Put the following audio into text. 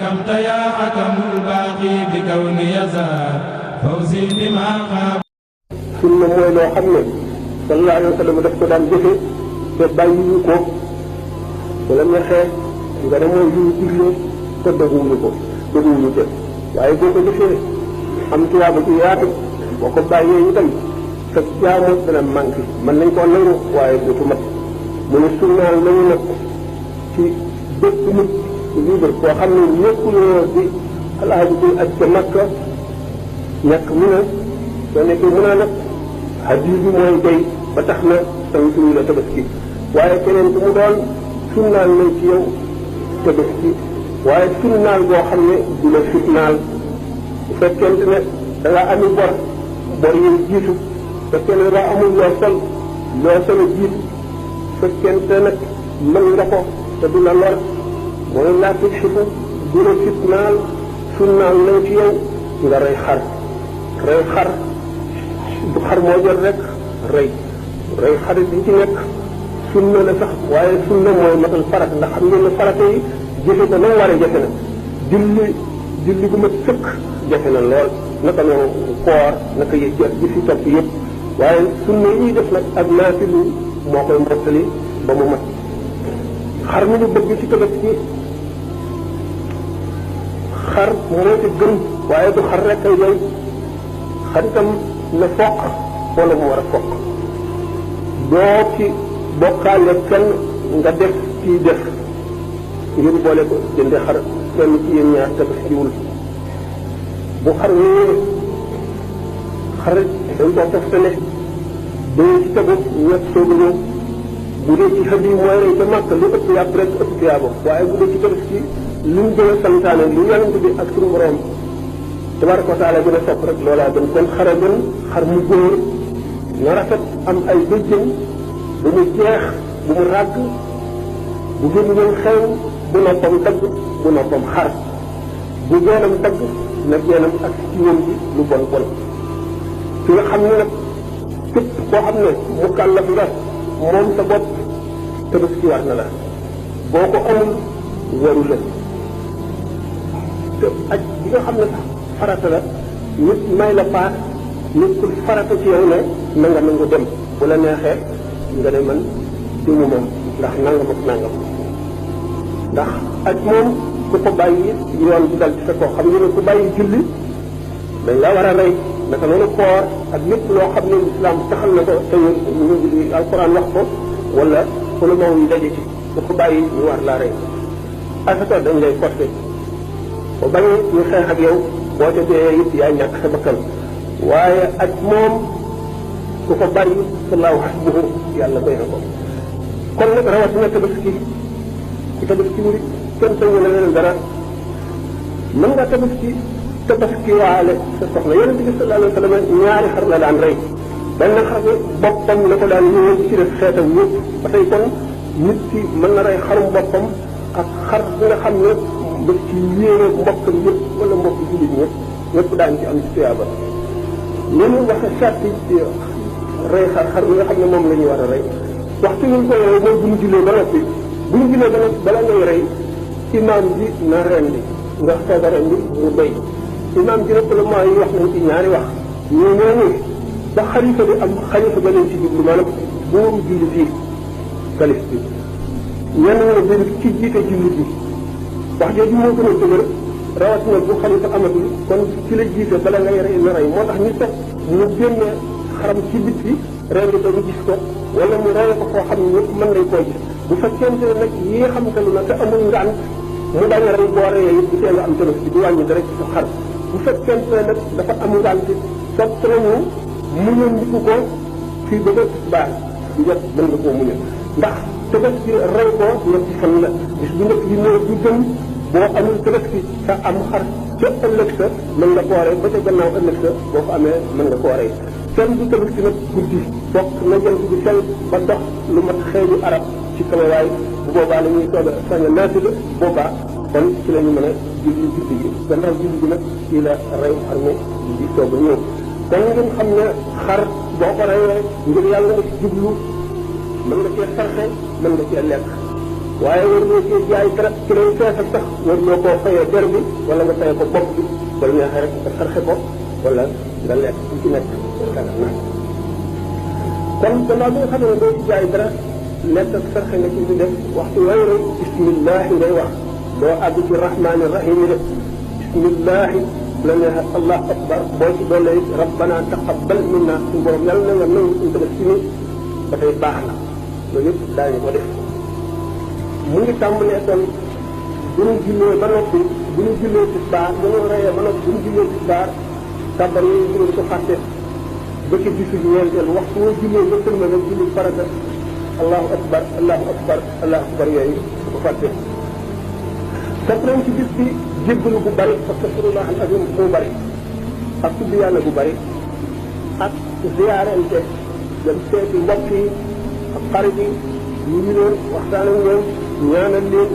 حكمت يا حكم الباقي بكون يزال فوزي بما خاب. sunna mooy loo xam ne sallallahu alayhi wa sallam daf ko daan jëfe te bàyyiwu ko bu la neexee nga ne mooy yu digle te dëgguwuñu ko dëgguwuñu te waaye boo ko jëfee am tuyaaba ci yaatu boo ko bàyyee itam sa jaamu dana manqué mën nañ koo nangu waaye dootu mat mu ne sunnaal nañu nag ci bépp nit libre koo xam ne nekkuloo di alaaji bi aj ca Makka ñàkk mu ne soo nekkee mu naa nag hadiyu bi mooy day ba tax na santuñu la tabaski waaye keneen ku mu doon sunnaal nañ ci yow tabaski waaye sunnaal boo xam ne du la fitnaal bu fekkente ne da nga ami bor yi jiitu fekkee ne da amul loo sol jiitu fekkente nag mën nga ko te du la lor mooy laa tuksifu du la fitnaal sunnaal nañ ci yow nga rey xar du xar moo jot rek rey xarit bi ci nekk sunna la sax waaye sunna mooy matal farata ndax xam ngeen ne farata yi jëfe ko na mu waree jafe na julli gu mat sëkk jafe na lool naka noonu koor naka ji si topp yëpp waaye sunna yi def nag ak naafilu moo koy mottali ba mu mat xar mi ñu bëgg ci tabaski xar moo ci gën waaye du xar rek ay doy xar itam na foq wala mu war a foq doo ci bokkaale kenn nga def kii def ngir boole ko jënde xar kenn ci yéen ñaar tabaskiwul bu xar wéyee xar dañ koo toftale dañu ci tegu ñett soog a ñëw bu dee ci xëy mooy rey ca màkk lu ëpp yàpp rek ëpp tiyaabo waaye bu dee ci tabaski li mu gën a santaane lu yonent bi ak suñu borom tabaraka wa taala gën a sopp rek loolaa gën kon xar a gën xar mu góor na rafet am ay bëjjën bu mu jeex bu mu ràgg bu gën ngeen xew bu noppam dagg bu noppam xar bu geenam dagg na geenam ak ci ñoom bi lu bon bon fi nga xam ne nag képp koo xam ne mu kàllaf nga moom sa bopp tabaski war na la boo ko amul waru la te aj bi nga xam ne sax farata la nit may la paas nit ku farata ci yow ne na nga nangu dem bu la neexee nga ne man dimu moom ndax nangam ak nangam ndax aj moom ku ko bàyyi yoon bi dal ci sa koo xam nga ne ku bàyyi julli dañ la war a rey naka noonu koor ak lépp loo xam ne islam taxal na ko te ñu alquran wax ko wala ulama yi daje ci ku ko bàyyi ñu war laa rey asaka dañ lay forcé ko bañee ñu xeex ak yow boo ca dee it yaa ñàkk sa bakkan waaye ak moom ku ko bàyyi sallahu hasbuhu yàlla doy na ko kon nag rawatina tabaski ku tabaski wuri kenn sañu la leen dara mën nga tabaski waale sa soxna yonente bi sallallahu alayhi wa sallam ñaari xar la daan rey benn xar boppam la ko daan ñëwee ci def xeetam yëpp ba tey kon nit ki mën na rey xarum boppam ak xar bi nga xam ne ba ci yéene mbokkam yëpp wala mbokk jullit ñëpp daan ci am ci tuyaaba ñun wax sarti rey xar bi nga xam ne moom la ñuy war a rey waxtu ñu koy rey mooy bu ñu jullee ba noppi bala ngay rey imaam bi na rendi nga soog a rendi mu béy imaam bi nag la yi wax nañ ci ñaari wax ñu ñooñu ba xalifa bi am xalifa ba leen ci jublu maanaam buuru jullit yi kalif bi ñenn ñi ne ci jiite jullit yi wax jooju moo gën a dëgër rawatina bu xalifa amatul kon ci la jiite bala ngay rey na rey moo tax ñu toog mu génne xaram ci bit bi rendi ko ñu gis ko wala mu rey ko foo xam ne ñëpp mën nañ koo gis bu fekkente ne nag yi nga xamante ne te amul ngant mu bañ a rey boo reyee it bu tee nga am tabaski du wàññi dara ci sa xar bu fekkente ne nag dafa am ngant sopp nañu muñal ndiku ko fii ba bët baax du jot mën nga koo muñal ndax tabaski rey ko ñetti fan la bis bu njëkk bi mooy du gën boo amul tabaski sa am xar ca ëllëg sa mën nga koo rey ba ca gannaaw ëllëg sa boo ko amee mën nga koo rey kenn du tabaski nag guddi fokk na jant bi sel ba dox lu mat xeeju arab ci kamawaay bu boobaa la ñuy toog a sañ a naafila boobaa kon ci la ñu mën a julli guddi gi gannaaw julli gi nag ci la rey xar mi di toog a ñëw kon ngeen xam ne xar boo ko reyee ngir yàlla nga ci jublu mën nga cee sarxe mën nga cee lekk waaye war loo cee jaay dara ci lay feesal sax war loo koo fayee der bi wala nga fayee ko bopp bi wala neexee rek nga sarxe ko wala nga lekk ci ci nekk dara na kon gannaaw bi nga xam ne doo ci jaay dara lekk ak sarxe nga ci di def waxtu way rek bismillahi ngay wax doo àgg ci rahmaani rahim yi def bismillahi la neexee allah akbar boo ci doole it rabbana taqabbal minna suñu borom yàlla na nga nangu suñu ko def ci ni dafay baax na loolu yëpp daañu ko def mu ngi tàmbalee kon bu ñu jullee ba noppi bu ñu jullee tisbaar bu ñu reyee ba noppi bu ñu jullee tisbaar kàbbar yooyu bu ñu ko fàtte ba ci gisu ñeenteel waxtu woo jullee ba sëlma nga julli farata allahu akbar allahu akbar allahu akbar yooyu bu ko fàtte sopp nañ ci bis bi jéggalu bu bari astaghfirullah al azim bu bari ak tudd yàlla bu bari ak ziyaarente dem seeti mbokk yi ak xarit yi ñu ngi leen waxtaan ak ñoom ñaanal leen